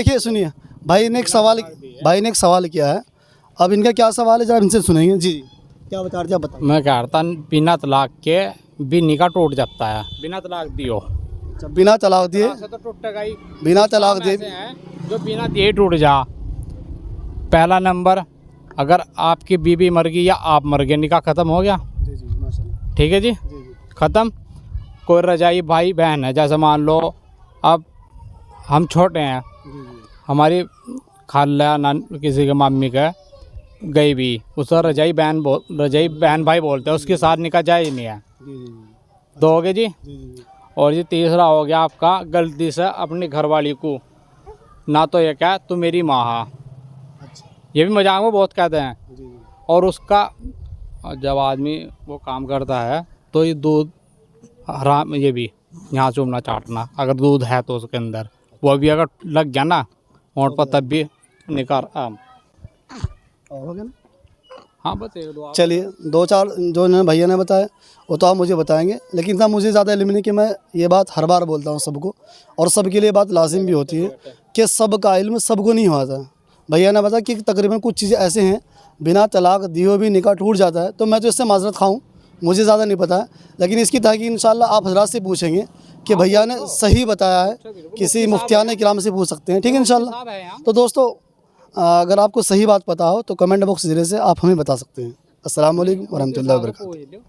देखिए सुनिए, भाई ने एक सवाल किया है। अब इनका क्या सवाल है जरा इनसे सुनेंगे। जी क्या बता रहे थे आप बताओ। मैं कह रहा था बिना तलाक के भी निकाह टूट जाता है, बिना तलाक दियो। अच्छा, बिना तलाक दिए, ऐसे तो टूटेगा ही। बिना तलाक दिए ऐसे हैं जो बिना दिए टूट जा। पहला नंबर, अगर आपकी बीवी मर गई या आप मर गए, निकाह ख़त्म हो गया। जी जी माशाल्लाह। ठीक है जी, जी जी ख़त्म। कोई रजाई भाई बहन है, जैसे मान लो अब हम छोटे हैं, जी हमारी खाला नान किसी के मम्मी का गई भी, उसका रजाई बहन भाई बोलते हैं, उसके साथ निकाह जायज़ नहीं है। जी जी दो हो गए जी। जी जी और ये तीसरा हो गया आपका, गलती से अपनी घरवाली को ना तो ये क्या तू मेरी माँ है, अच्छा ये भी मजाक में बहुत कहते हैं। जी जी और उसका जब आदमी वो काम करता है तो ये दूध हराम, ये भी यहाँ चूमना चाटना, अगर दूध है तो उसके अंदर वो भी अगर लग गया ना होंठ पर, तब भी निकाल। और हो गया ना। हाँ बस एक दो चलिए दो चार जो इन्होंने भैया ने बताया वो तो आप मुझे बताएंगे, लेकिन इतना मुझे ज़्यादा इल्म नहीं कि मैं ये बात हर बार बोलता हूँ सबको, और सबके लिए बात लाजिम भी होती है कि सबका इल्म सबको नहीं होता। भैया ने बताया कि तकरीबन कुछ चीज़ें ऐसे हैं बिना तलाक दिए भी निकाह टूट जाता है, तो मैं तो इससे माजरत खाऊँ, मुझे ज़्यादा नहीं पता है, लेकिन इसकी तहकीक इंशाल्लाह आप हज़रात से पूछेंगे कि भैया ने सही बताया है, किसी मुफ्तियान किराम से पूछ सकते हैं। ठीक है इंशाल्लाह। तो दोस्तों अगर आपको सही बात पता हो तो कमेंट बॉक्स के ज़रिए से आप हमें बता सकते हैं। अस्सलाम वालेकुम वरहमतुल्लाहि वबरकातुहू।